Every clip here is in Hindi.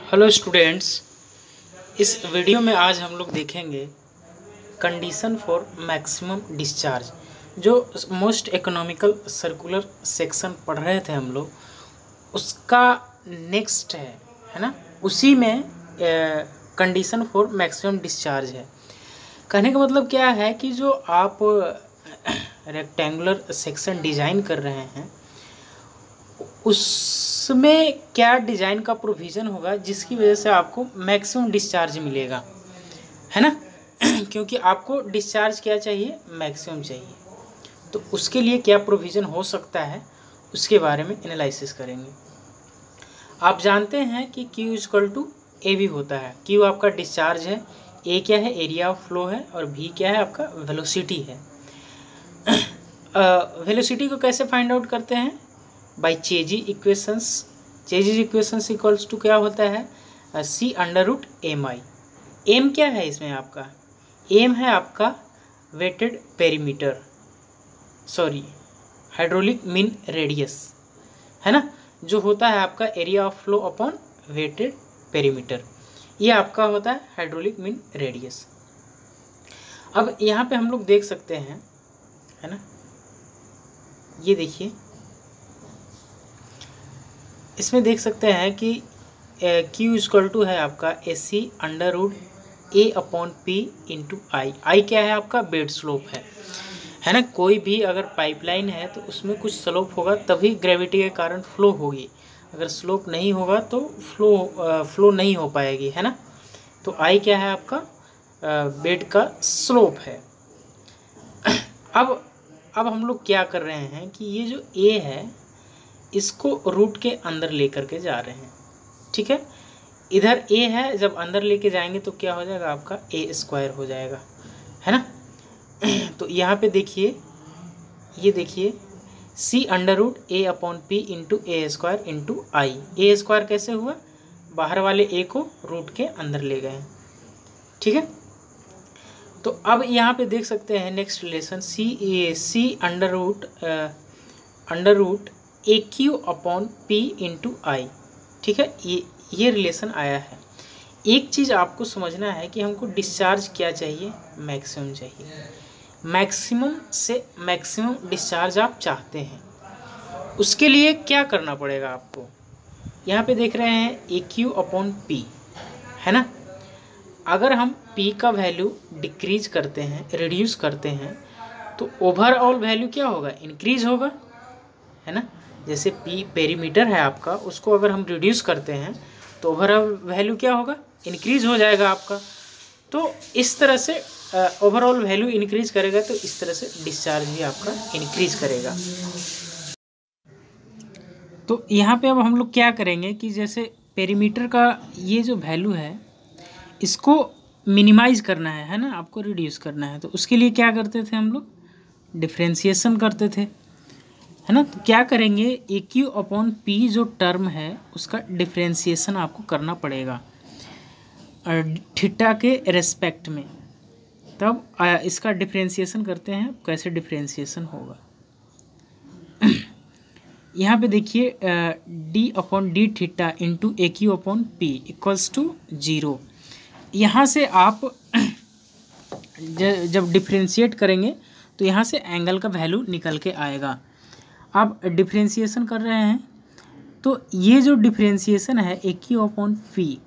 हेलो स्टूडेंट्स, इस वीडियो में आज हम लोग देखेंगे कंडीशन फॉर मैक्सिमम डिस्चार्ज। जो मोस्ट इकोनॉमिकल सर्कुलर सेक्शन पढ़ रहे थे हम लोग, उसका नेक्स्ट है ना। उसी में कंडीशन फॉर मैक्सिमम डिस्चार्ज है। कहने का मतलब क्या है कि जो आप रेक्टेंगुलर सेक्शन डिज़ाइन कर रहे हैं, उसमें क्या डिज़ाइन का प्रोविज़न होगा जिसकी वजह से आपको मैक्सिमम डिस्चार्ज मिलेगा, है ना। क्योंकि आपको डिस्चार्ज क्या चाहिए, मैक्सिमम चाहिए। तो उसके लिए क्या प्रोविज़न हो सकता है, उसके बारे में एनालिसिस करेंगे। आप जानते हैं कि Q = A भी होता है। Q आपका डिस्चार्ज है, A क्या है, एरिया ऑफ फ्लो है, और V क्या है, आपका वेलोसिटी है। वेलोसिटी को कैसे फाइंड आउट करते हैं? By Chezy equations. Chezy equations equals to क्या होता है, C√mi। एम क्या है इसमें आपका? एम है आपका wetted perimeter, sorry hydraulic mean radius, है ना, जो होता है आपका area of flow upon wetted perimeter. ये आपका होता है हाइड्रोलिक मीन रेडियस। अब यहाँ पे हम लोग देख सकते हैं, है ना, ये देखिए, इसमें देख सकते हैं कि Q = है आपका AC√A/P × I। I क्या है आपका? बेड स्लोप है ना। कोई भी अगर पाइपलाइन है तो उसमें कुछ स्लोप होगा, तभी ग्रेविटी के कारण फ्लो होगी। अगर स्लोप नहीं होगा तो फ्लो नहीं हो पाएगी, है ना। तो I क्या है आपका? बेड का स्लोप है। अब हम लोग क्या कर रहे हैं कि ये जो A है, इसको रूट के अंदर लेकर के जा रहे हैं, ठीक है। इधर A है, जब अंदर लेके जाएंगे तो क्या हो जाएगा आपका? A² हो जाएगा, है ना। तो यहाँ पे देखिए, ये देखिए C√A/P × A² × I। A² कैसे हुआ? बाहर वाले A को रूट के अंदर ले गए, ठीक है। तो अब यहाँ पे देख सकते हैं नेक्स्ट रिलेशन C√AQ/P × I, ठीक है। ये रिलेशन आया है। एक चीज़ आपको समझना है कि हमको डिस्चार्ज क्या चाहिए, मैक्सिमम चाहिए। मैक्सिमम से मैक्सिमम डिस्चार्ज आप चाहते हैं, उसके लिए क्या करना पड़ेगा आपको? यहाँ पे देख रहे हैं AQ/P, है ना। अगर हम P का वैल्यू डिक्रीज करते हैं, रिड्यूस करते हैं, तो ओवरऑल वैल्यू क्या होगा? इंक्रीज होगा, है ना। जैसे P पेरीमीटर है आपका, उसको अगर हम रिड्यूस करते हैं तो ओवरऑल वैल्यू क्या होगा? इंक्रीज हो जाएगा आपका। तो इस तरह से ओवरऑल वैल्यू इंक्रीज करेगा, तो इस तरह से डिस्चार्ज भी आपका इंक्रीज करेगा। तो यहाँ पे अब हम लोग क्या करेंगे कि जैसे पेरीमीटर का ये जो वैल्यू है, इसको मिनिमाइज करना है ना, आपको रिड्यूस करना है। तो उसके लिए क्या करते थे हम लोग? डिफ्रेंशिएशन करते थे, है ना। तो क्या करेंगे, AQ/P जो टर्म है उसका डिफ्रेंशिएशन आपको करना पड़ेगा थीटा के रेस्पेक्ट में। तब इसका डिफ्रेंशिएशन करते हैं, कैसे डिफ्रेंशिएशन होगा। यहाँ पे देखिए D/dθ × AQ/P = 0। यहाँ से आप जब डिफ्रेंशिएट करेंगे तो यहाँ से एंगल का वैल्यू निकल के आएगा। आप डिफ्रेंशिएशन कर रहे हैं, तो ये जो डिफ्रेंशिएशन है AQ/P,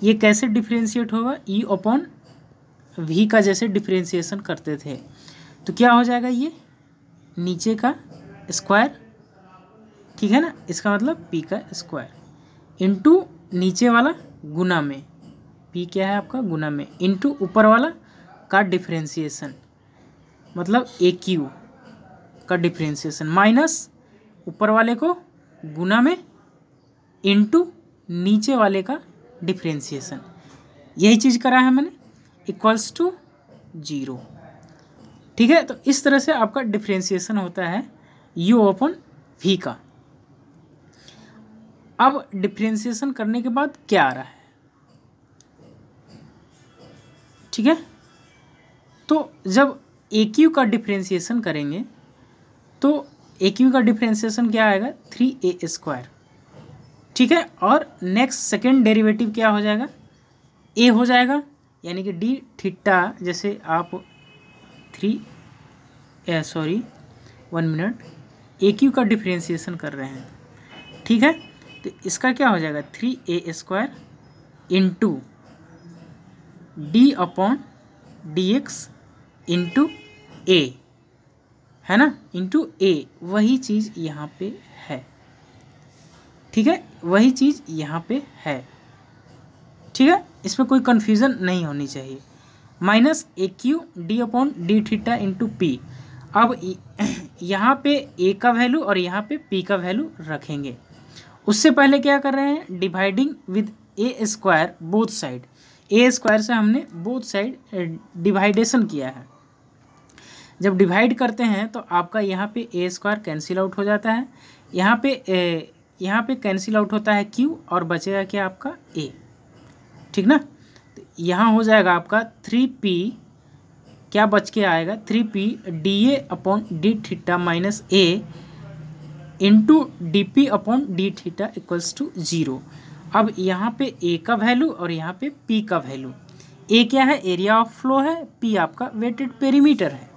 ये कैसे डिफ्रेंशिएट होगा? E/V का जैसे डिफ्रेंशिएशन करते थे, तो क्या हो जाएगा? ये नीचे का स्क्वायर, ठीक है ना, इसका मतलब P का स्क्वायर इंटू नीचे वाला गुना में, P क्या है आपका? गुना में, इंटू ऊपर वाला का डिफ्रेंशिएशन, मतलब AQ का डिफ्रेंशिएशन, माइनस ऊपर वाले को गुना में इंटू नीचे वाले का डिफ्रेंशिएशन। यही चीज़ करा है मैंने, = 0, ठीक है। तो इस तरह से आपका डिफ्रेंशिएशन होता है U/V का। अब डिफ्रेंशिएशन करने के बाद क्या आ रहा है, ठीक है। तो जब AQ का डिफ्रेंशिएशन करेंगे तो AQ का डिफ्रेंशिएशन क्या आएगा? 3A², ठीक है। और नेक्स्ट सेकेंड डेरिवेटिव क्या हो जाएगा, ए हो जाएगा, यानी कि डी थीटा, जैसे आप 1 मिनट ए क्यू का डिफ्रेंसिएशन कर रहे हैं, ठीक है, तो इसका क्या हो जाएगा 3a² into d upon d x into a, है ना, इंटू ए, वही चीज़ यहाँ पे है, ठीक है, वही चीज़ यहाँ पे है, ठीक है, इसमें कोई कन्फ्यूज़न नहीं होनी चाहिए। Minus a q d upon d theta into p. अब यहाँ पे ए का वैल्यू और यहाँ पे पी का वैल्यू रखेंगे। उससे पहले क्या कर रहे हैं, dividing with A square both side. A square से हमने बोथ साइड डिवाइडेशन किया है। जब डिवाइड करते हैं तो आपका यहाँ पे ए स्क्वायर कैंसिल आउट हो जाता है, यहाँ पे कैंसिल आउट होता है क्यू और बचेगा क्या आपका ए, ठीक ना। तो यहाँ हो जाएगा आपका 3p, क्या बच के आएगा 3p d a upon d theta minus a into d p upon d theta equals to 0। अब यहाँ पे ए का वैल्यू और यहाँ पे पी का वैल्यू, ए क्या है, एरिया ऑफ फ्लो है, पी आपका वेटेड पेरीमीटर है।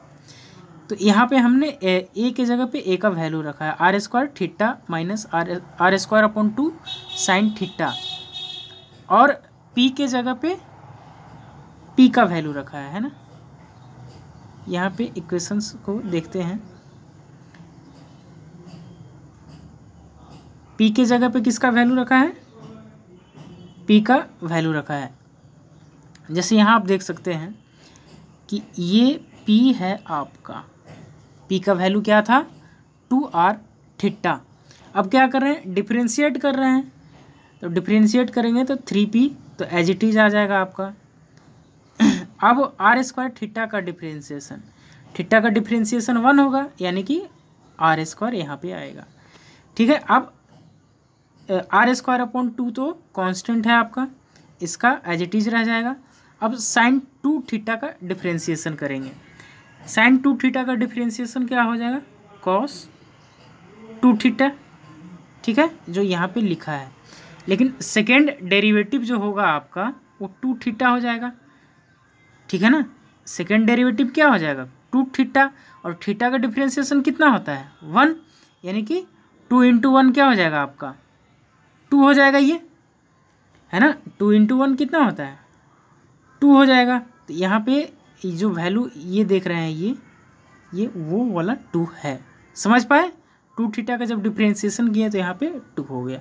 तो यहाँ पे हमने ए के जगह पे ए का वैल्यू रखा है r² theta minus r² upon 2 sine theta, और पी के जगह पे पी का वैल्यू रखा है ना। यहाँ पे इक्वेशंस को देखते हैं, पी के जगह पे किसका वैल्यू रखा है, पी का वैल्यू रखा है। जैसे यहाँ आप देख सकते हैं कि ये पी है आपका, पी का वैल्यू क्या था 2r थीटा। अब क्या कर रहे हैं, डिफ्रेंशिएट कर रहे हैं, तो डिफ्रेंशिएट करेंगे तो 3p तो एज इट इज आ जाएगा आपका। अब r² थीटा का डिफ्रेंशिएशन, थीटा का डिफ्रेंशिएशन 1 होगा, यानी कि r² यहाँ पे आएगा, ठीक है। अब r² अपॉन 2 तो कांस्टेंट है आपका, इसका एज इट इज रह जाएगा। अब sin 2 थीटा का डिफ्रेंशिएशन करेंगे, sin 2 थीटा का डिफ्रेंशिएशन क्या हो जाएगा cos 2 थीटा, ठीक है, जो यहाँ पे लिखा है। लेकिन सेकेंड डेरिवेटिव जो होगा आपका वो 2 थीटा हो जाएगा, ठीक है ना। सेकेंड डेरिवेटिव क्या हो जाएगा 2 थीटा, और थीटा का डिफ्रेंशिएशन कितना होता है 1, यानी कि 2 इंटू 1 क्या हो जाएगा आपका 2 हो जाएगा, ये है ना, 2 इंटू 1 कितना होता है 2 हो जाएगा। तो यहाँ पे जो वैल्यू ये देख रहे हैं ये वो वाला 2 है, समझ पाए। 2 थीटा का जब डिफ्रेंशिएशन किया तो यहाँ पे 2 हो गया,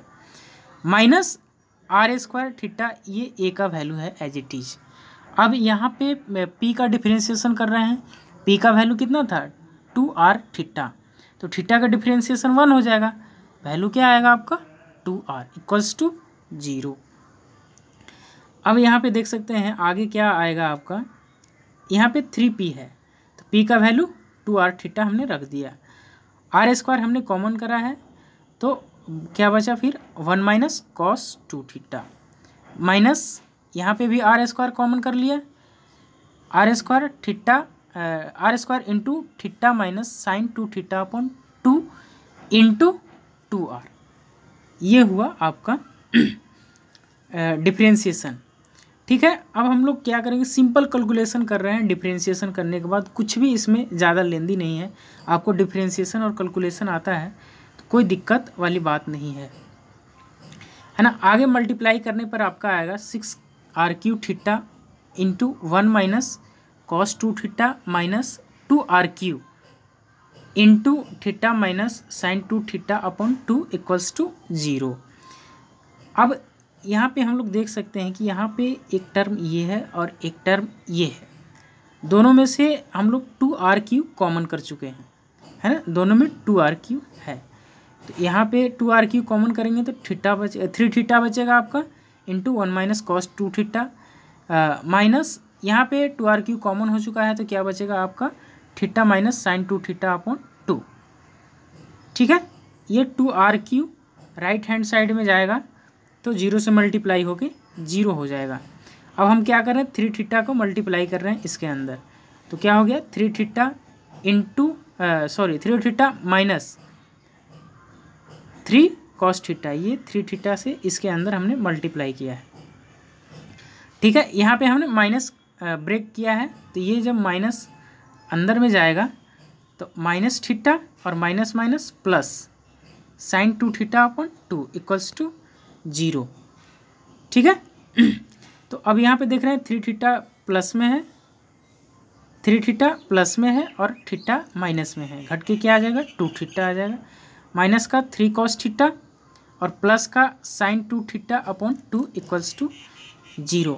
माइनस r² थीटा, ये ए का वैल्यू है एज इट इज। अब यहाँ पे p का डिफ्रेंशिएशन कर रहे हैं, p का वैल्यू कितना था 2r थीटा, तो थीटा का डिफ्रेंशिएशन 1 हो जाएगा, वैल्यू क्या आएगा आपका 2r इक्वल्स टू 0। अब यहाँ पे देख सकते हैं आगे क्या आएगा आपका, यहाँ पे 3p है तो p का वैल्यू 2r थीटा हमने रख दिया, r² हमने कॉमन करा है तो क्या बचा फिर 1 माइनस cos 2 थीटा, माइनस यहाँ पे भी r² कॉमन कर लिया, r² theta r² into theta minus sine 2 theta upon 2 into 2r, ये हुआ आपका डिफ्रेंशिएशन, ठीक है। अब हम लोग क्या करेंगे, सिंपल कैलकुलेशन कर रहे हैं। डिफ्रेंशिएशन करने के बाद कुछ भी इसमें ज़्यादा लेंदी नहीं है, आपको डिफ्रेंशिएशन और कैलकुलेशन आता है तो कोई दिक्कत वाली बात नहीं है ना। आगे मल्टीप्लाई करने पर आपका आएगा 6r³ theta into 1 minus cos 2 theta minus 2r³ into theta minus sine 2 theta upon 2 equals to 0। अब यहाँ पे हम लोग देख सकते हैं कि यहाँ पे एक टर्म ये है और एक टर्म ये है, दोनों में से हम लोग 2r³ कॉमन कर चुके हैं, है ना, दोनों में 2r³ है। तो यहाँ पे 2r³ कॉमन करेंगे तो 3 थीटा बचेगा आपका into 1 minus cos 2 theta, minus यहाँ पे 2r³ कॉमन हो चुका है तो क्या बचेगा आपका theta minus sine 2 theta upon 2, ठीक है। ये 2r³ राइट हैंड साइड में जाएगा तो 0 से मल्टीप्लाई होके 0 हो जाएगा। अब हम क्या कर रहे हैं 3 थीटा को मल्टीप्लाई कर रहे हैं इसके अंदर, तो क्या हो गया 3 theta into 3 theta minus 3 cos theta, ये 3 थीटा से इसके अंदर हमने मल्टीप्लाई किया है। ठीक है, यहाँ पे हमने माइनस ब्रेक किया है, तो ये जब माइनस अंदर में जाएगा तो माइनस थीटा और minus minus plus sine 2 theta upon 2 equals to 0। ठीक है, तो अब यहाँ पे देख रहे हैं 3 थीटा प्लस में है, 3 थीटा प्लस में है और थीटा माइनस में है, घट के क्या आ जाएगा 2 थीटा आ जाएगा, माइनस का 3 कॉस थीटा और प्लस का sine 2 theta upon 2 equals to 0।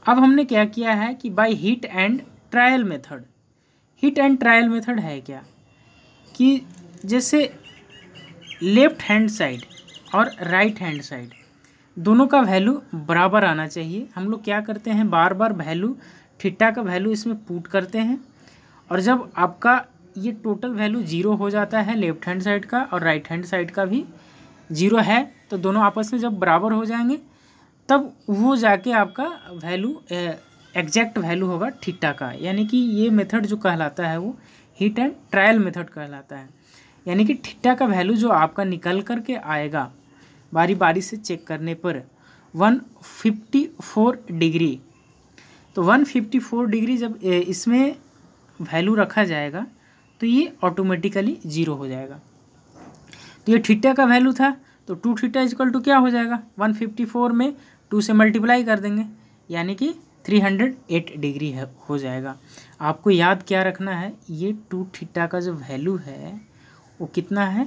अब हमने क्या किया है कि by hit and trial method, hit and trial method है क्या कि जैसे लेफ्ट हैंड साइड और राइट हैंड साइड दोनों का वैल्यू बराबर आना चाहिए। हम लोग क्या करते हैं, बार बार वैल्यू थीटा का वैल्यू इसमें पुट करते हैं, और जब आपका ये टोटल वैल्यू 0 हो जाता है लेफ्ट हैंड साइड का और राइट हैंड साइड का भी 0 है, तो दोनों आपस में जब बराबर हो जाएंगे तब वो जाके आपका वैल्यू एग्जैक्ट वैल्यू होगा थीटा का। यानी कि ये मेथड जो कहलाता है वो हीट एंड ट्रायल मेथड कहलाता है। यानी कि थीटा का वैल्यू जो आपका निकल कर के आएगा बारी बारी से चेक करने पर 154 डिग्री, तो 154 डिग्री जब इसमें वैल्यू रखा जाएगा तो ये ऑटोमेटिकली 0 हो जाएगा। तो ये थीटा का वैल्यू था, तो 2 थीटा इक्वल टू क्या हो जाएगा, 154 में 2 से मल्टीप्लाई कर देंगे, यानी कि 308 डिग्री हो जाएगा। आपको याद क्या रखना है, ये 2 थीटा का जो वैल्यू है वो कितना है,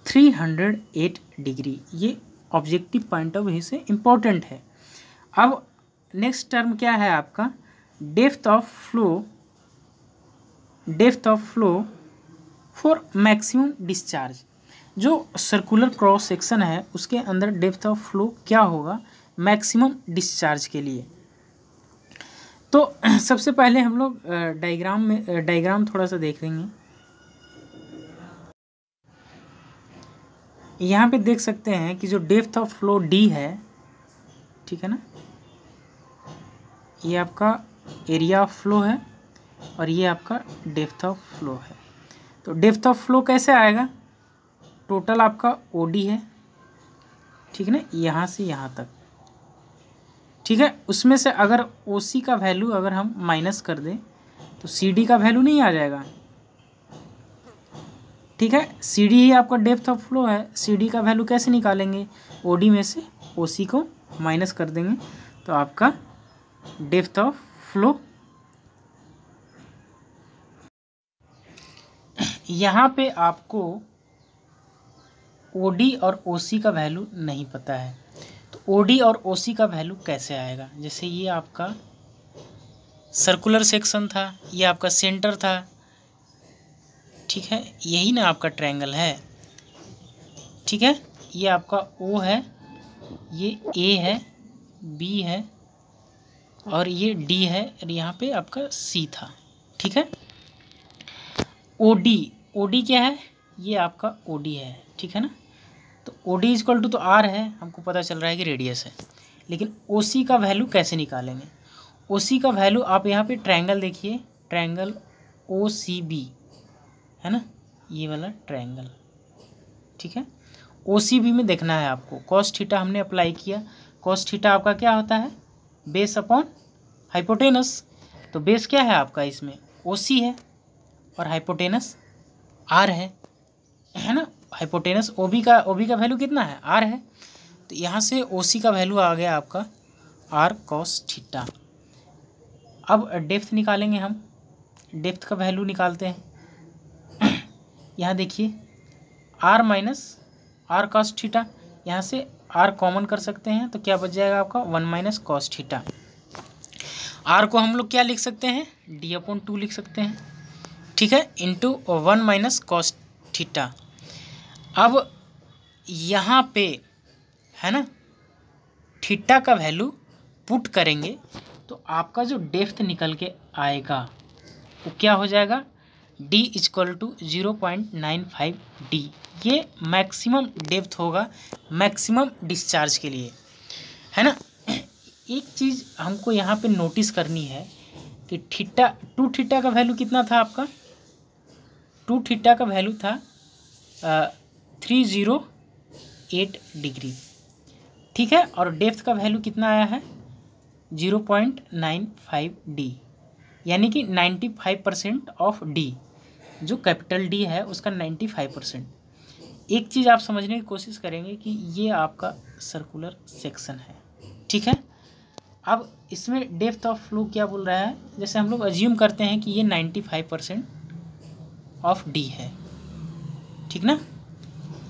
308 डिग्री। ये ऑब्जेक्टिव पॉइंट ऑफ व्यू से इम्पोर्टेंट है। अब नेक्स्ट टर्म क्या है आपका, depth of flow for maximum discharge. जो सर्कुलर क्रॉस सेक्शन है उसके अंदर डेप्थ ऑफ फ्लो क्या होगा मैक्सिमम डिस्चार्ज के लिए। तो सबसे पहले हम लोग डायग्राम थोड़ा सा देख लेंगे। यहाँ पे देख सकते हैं कि जो डेप्थ ऑफ फ्लो डी है, ठीक है ना, ये आपका एरिया ऑफ फ्लो है और ये आपका डेप्थ ऑफ फ्लो है। तो डेप्थ ऑफ फ्लो कैसे आएगा, टोटल आपका ओडी है, ठीक है ना, यहाँ से यहाँ तक, ठीक है, उसमें से अगर ओसी का वैल्यू अगर हम माइनस कर दें तो सीडी का वैल्यू नहीं आ जाएगा। ठीक है, सी डी ही आपका डेप्थ ऑफ फ्लो है, सी डी का वैल्यू कैसे निकालेंगे, ओ डी में से ओ सी को माइनस कर देंगे तो आपका डेप्थ ऑफ फ्लो। यहाँ पे आपको ओ डी और ओ सी का वैल्यू नहीं पता है, तो ओ डी और ओ सी का वैल्यू कैसे आएगा। जैसे ये आपका सर्कुलर सेक्शन था, ये आपका सेंटर था, ठीक है, यही ना आपका ट्रायंगल है, ठीक है, ये आपका ओ है, ये ए है, बी है और ये डी है और यहाँ पे आपका सी था, ठीक है। ओडी क्या है, ये आपका ओडी है, ठीक है ना। तो ओडी इक्वल टू तो आर है, हमको पता चल रहा है कि रेडियस है, लेकिन ओसी का वैल्यू कैसे निकालेंगे। ओसी का वैल्यू आप यहाँ पे ट्रायंगल देखिए, ट्रायंगल ओ सी बी है ना, ये वाला ट्रायंगल, ठीक है। ओ सी बी में देखना है आपको, कॉस थीटा हमने अप्लाई किया, कॉस थीटा आपका क्या होता है, बेस अपॉन हाइपोटेनस। तो बेस क्या है आपका इसमें, ओ सी है और हाइपोटेनस आर है ना। हाइपोटेनस ओ बी का वैल्यू कितना है, आर है, तो यहाँ से ओ सी का वैल्यू आ गया आपका आर कॉस थीटा। अब डेप्थ निकालेंगे हम, डेप्थ का वैल्यू निकालते हैं। यहाँ देखिए r minus r cos theta, यहाँ से आर कॉमन कर सकते हैं तो क्या बच जाएगा आपका 1 माइनस कॉस थीटा। आर को हम लोग क्या लिख सकते हैं, डी अपॉन 2 लिख सकते हैं, ठीक है, इंटू 1 माइनस कॉस थीटा। अब यहाँ पे है ना थीटा का वैल्यू पुट करेंगे तो आपका जो डेप्थ निकल के आएगा वो क्या हो जाएगा, d इक्वल टू 0.95 d। ये मैक्सिमम डेप्थ होगा मैक्सिमम डिस्चार्ज के लिए, है ना। एक चीज़ हमको यहाँ पे नोटिस करनी है कि थीटा 2 थीटा का वैल्यू कितना था आपका, 2 थीटा का वैल्यू था 308 डिग्री, ठीक है। और डेप्थ का वैल्यू कितना आया है 0.95 डी, यानी कि 95% ऑफ डी, जो कैपिटल डी है उसका 95%। एक चीज़ आप समझने की कोशिश करेंगे कि ये आपका सर्कुलर सेक्शन है, ठीक है। अब इसमें डेप्थ ऑफ फ्लो क्या बोल रहा है, जैसे हम लोग अज्यूम करते हैं कि ये 95% ऑफ डी है, ठीक ना।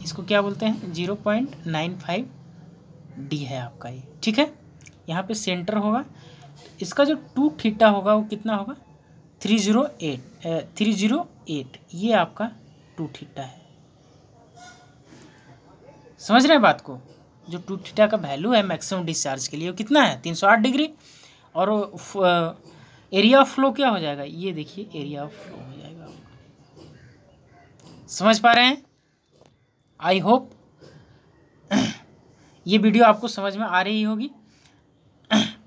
इसको क्या बोलते हैं 0.95 डी है आपका ये, ठीक है। यहाँ पे सेंटर होगा, इसका जो 2 थीटा होगा वो कितना होगा 308, ये आपका 2 थीटा है। समझ रहे हैं बात को। जो 2 थीटा का वैल्यू है मैक्सिमम डिस्चार्ज के लिए वो कितना है 308 डिग्री। और एरिया ऑफ फ्लो क्या हो जाएगा, ये देखिए एरिया ऑफ फ्लो हो जाएगा। समझ पा रहे हैं। आई होप ये वीडियो आपको समझ में आ रही होगी।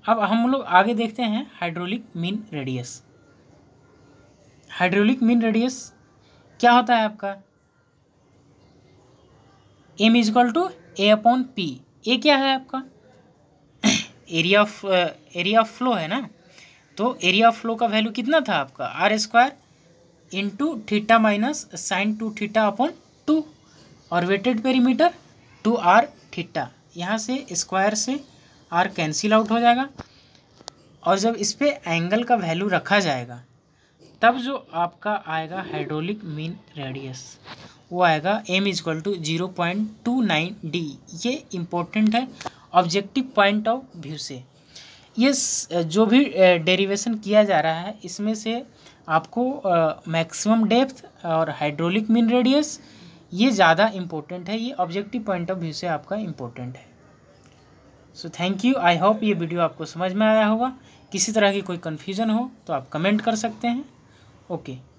अब हम लोग आगे देखते हैं hydraulic mean radius. Hydraulic mean radius क्या होता है आपका, m इजक्वल टू A/P। ए क्या है आपका एरिया ऑफ फ्लो है ना, तो एरिया ऑफ फ्लो का वैल्यू कितना था आपका r² into theta minus sine 2 theta upon 2, और वेटेड पेरीमीटर 2r थीटा। यहाँ से स्क्वायर से r कैंसिल आउट हो जाएगा, और जब इस पे एंगल का वैल्यू रखा जाएगा तब जो आपका आएगा हाइड्रोलिक मीन रेडियस वो आएगा m इजक्वल टू 0.29 डी। ये इम्पोर्टेंट है ऑब्जेक्टिव पॉइंट ऑफ व्यू से। ये जो भी डेरिवेशन किया जा रहा है इसमें से आपको मैक्सिमम डेप्थ और हाइड्रोलिक मीन रेडियस ये ज़्यादा इम्पोर्टेंट है, ये ऑब्जेक्टिव पॉइंट ऑफ व्यू से आपका इम्पोर्टेंट है। So thank you. I hope ये वीडियो आपको समझ में आया होगा। किसी तरह की कोई कन्फ्यूज़न हो तो आप कमेंट कर सकते हैं। ओके।